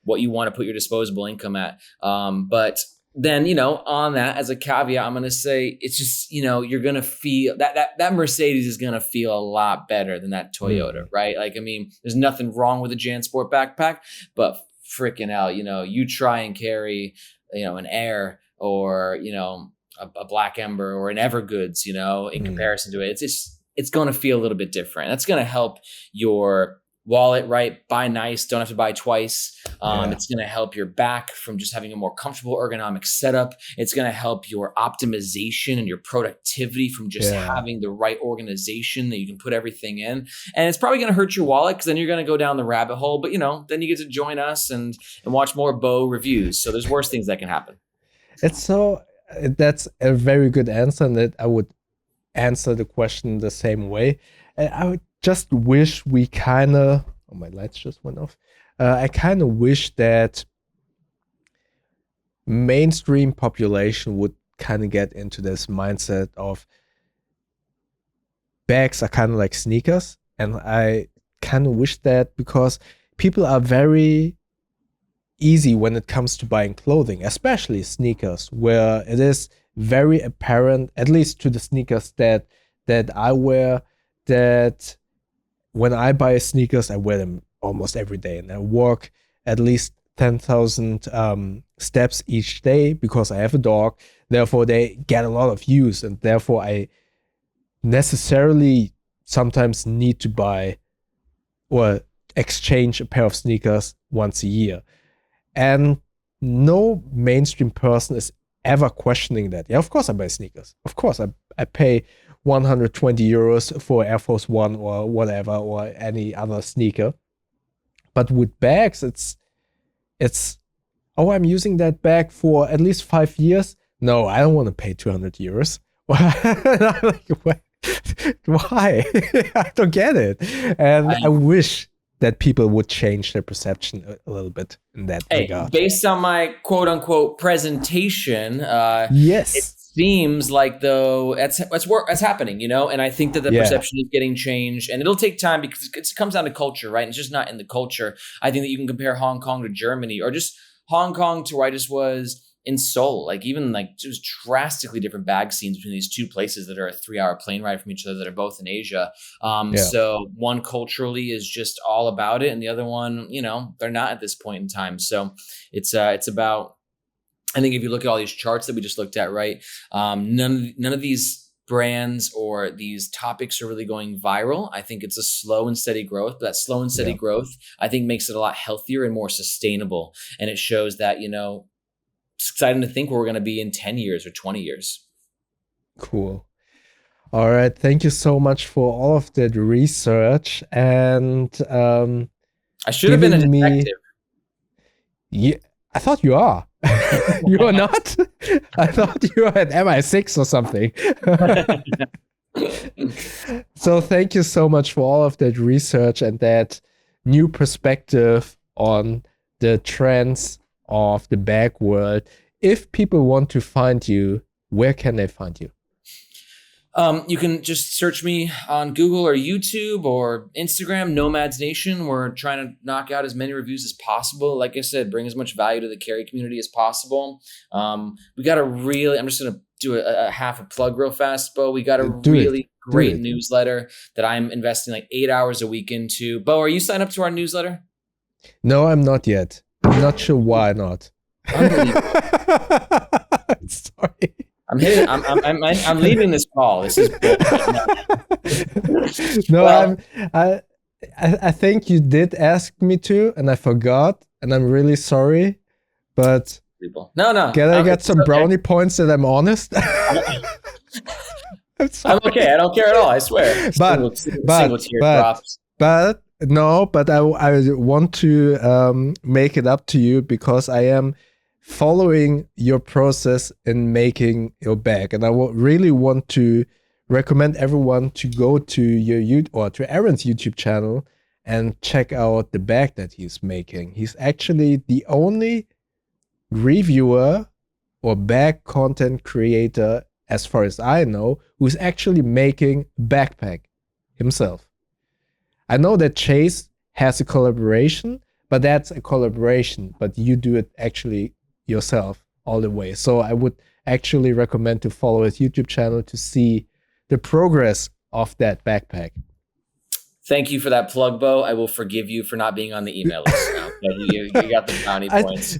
what you want to put your disposable income at. But then on that, as a caveat, I'm going to say it's just you're going to feel that Mercedes is going to feel a lot better than that Toyota, right? Like, I mean, there's nothing wrong with a JanSport backpack, but freaking hell, you try and carry an Air or a Black Ember or an Evergoods, in comparison to it, it's going to feel a little bit different. That's going to help your wallet, right? Buy nice, don't have to buy twice. It's going to help your back from just having a more comfortable ergonomic setup. It's going to help your optimization and your productivity from just having the right organization that you can put everything in. And it's probably going to hurt your wallet because then you're going to go down the rabbit hole. But then you get to join us and watch more Bo reviews. So there's worse things that can happen. That's a very good answer, and that I would answer the question the same way. I would just wish we kind of, oh, my lights just went off. I kind of wish that mainstream population would kind of get into this mindset of bags are kind of like sneakers. And I kind of wish that, because people are very easy when it comes to buying clothing, especially sneakers, where it is very apparent, at least to the sneakers that I wear, that when I buy sneakers, I wear them almost every day, and I walk at least 10,000 steps each day because I have a dog. Therefore, they get a lot of use, and therefore I necessarily sometimes need to buy or exchange a pair of sneakers once a year. And no mainstream person is ever questioning that. Yeah, of course I buy sneakers. Of course I pay 120 euros for Air Force One or whatever, or any other sneaker. But with bags, it's oh, I'm using that bag for at least 5 years. No, I don't want to pay 200 euros. Like, why? I don't get it. And I wish that people would change their perception a little bit in that regard. Based on my quote unquote presentation, yes, it seems like though that's happening, and I think that the perception is getting changed, and it'll take time because it comes down to culture, right? And it's just not in the culture. I think that you can compare Hong Kong to Germany, or just Hong Kong to where I just was in Seoul, like even like just drastically different bag scenes between these two places that are a 3-hour plane ride from each other that are both in Asia. So one culturally is just all about it, and the other one, they're not at this point in time. So it's about, I think if you look at all these charts that we just looked at, right, none of these brands or these topics are really going viral. I think it's a slow and steady growth, but that slow and steady growth, I think, makes it a lot healthier and more sustainable. And it shows that, it's exciting to think where we're going to be in 10 years or 20 years. Cool. All right. Thank you so much for all of that research. And I should have been a detective. Yeah, I thought you are. You are not? I thought you were at MI6 or something. So thank you so much for all of that research and that new perspective on the trends of the bag world. If people want to find you, where can they find you? You can just search me on Google or YouTube or Instagram, Nomads Nation. We're trying to knock out as many reviews as possible. Like I said, bring as much value to the carry community as possible. We got I'm just going to do a half a plug real fast, Bo. We got a really great newsletter that I'm investing like 8 hours a week into. Bo, are you signed up to our newsletter? No, I'm not yet. I'm not sure why not. Sorry. I'm leaving this call. This is no. I think you did ask me to, and I forgot, and I'm really sorry. But people. No. Can I get It's some okay. brownie points that I'm honest? I'm okay. I don't care at all. I swear. But Single teardrops. but I want to make it up to you because I am following your process in making your bag, and I really want to recommend everyone to go to your or to Aaron's YouTube channel and check out the bag that he's making. He's actually the only reviewer or bag content creator, as far as I know, who's actually making a backpack himself. I know that Chase has a collaboration, but that's a collaboration, but you do it actually yourself all the way. So I would actually recommend to follow his YouTube channel to see the progress of that backpack. Thank you for that plug, Bo. I will forgive you for not being on the email list now. You got the brownie points.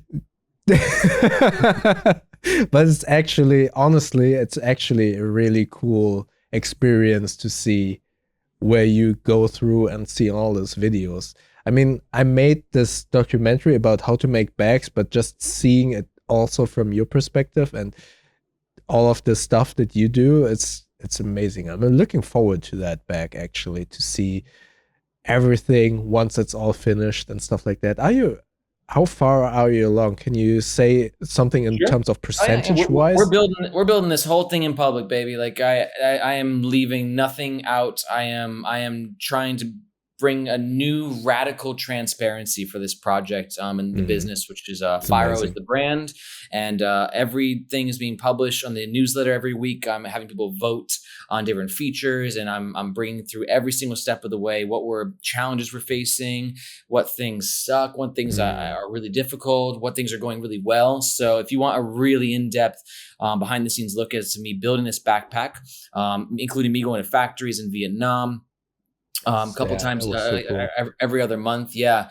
But it's actually, honestly, it's actually a really cool experience to see where you go through and see all those videos. I mean, I made this documentary about how to make bags, but just seeing it also from your perspective and all of the stuff that you do, it's amazing. I'm looking forward to that bag, actually, to see everything once it's all finished and stuff like that. How far are you along? Can you say something in terms of percentage wise? We're building this whole thing in public, baby. Like I am leaving nothing out. I am trying to bring a new radical transparency for this project in the business, which is Firo is the brand, and everything is being published on the newsletter every week. I'm having people vote on different features, and I'm bringing through every single step of the way what challenges we're facing, what things suck, what things are really difficult, what things are going really well. So if you want a really in-depth behind the scenes look as to me building this backpack, including me going to factories in Vietnam, a couple times so cool. Every other month. Then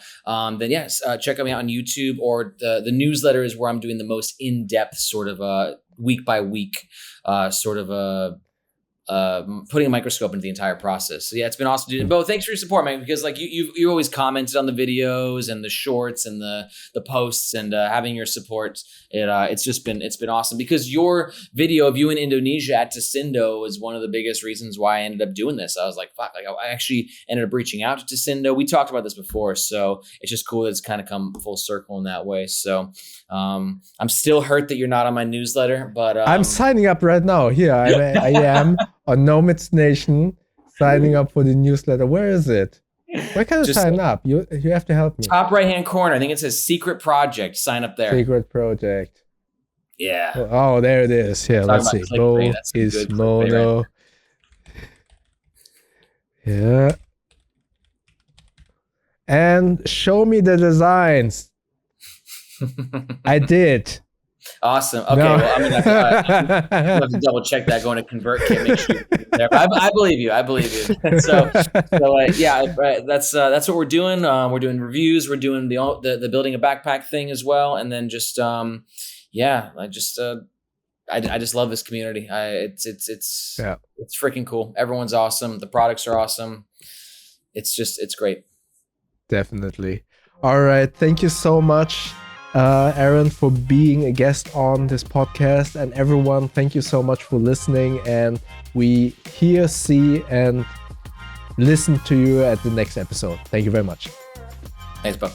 yes, check me out on YouTube, or the newsletter is where I'm doing the most in-depth sort of week by week sort of putting a microscope into the entire process. So yeah, it's been awesome to do. Bo, thanks for your support, man, because like you always commented on the videos and the shorts and the posts, and having your support, it's been awesome, because your video of you in Indonesia at Tasindo was one of the biggest reasons why I ended up doing this. I was like, fuck, like I actually ended up reaching out to Tasindo. We talked about this before, so it's just cool that it's kind of come full circle in that way. So I'm still hurt that you're not on my newsletter, but I'm signing up right now. Here I am on Nomads Nation, signing up for the newsletter. Where is it? Where can I sign up? You have to help me. Top right hand corner. I think it says Secret Project. Sign up there. Secret Project. Yeah. Oh, there it is. Here, let's see. Bo is mono. Right? Yeah. And show me the designs. I did. Awesome. Okay, no. Well, I'm gonna have to double check that, going to ConvertKit, make sure you're there. But I believe you. I believe you. So yeah, that's what we're doing. We're doing reviews. We're doing the building a backpack thing as well, and then just I just love this community. It's freaking cool. Everyone's awesome. The products are awesome. It's great. Definitely. All right. Thank you so much, Aaron, for being a guest on this podcast, and everyone, thank you so much for listening, and we hear, see, and listen to you at the next episode. Thank you very much. Thanks, Bob.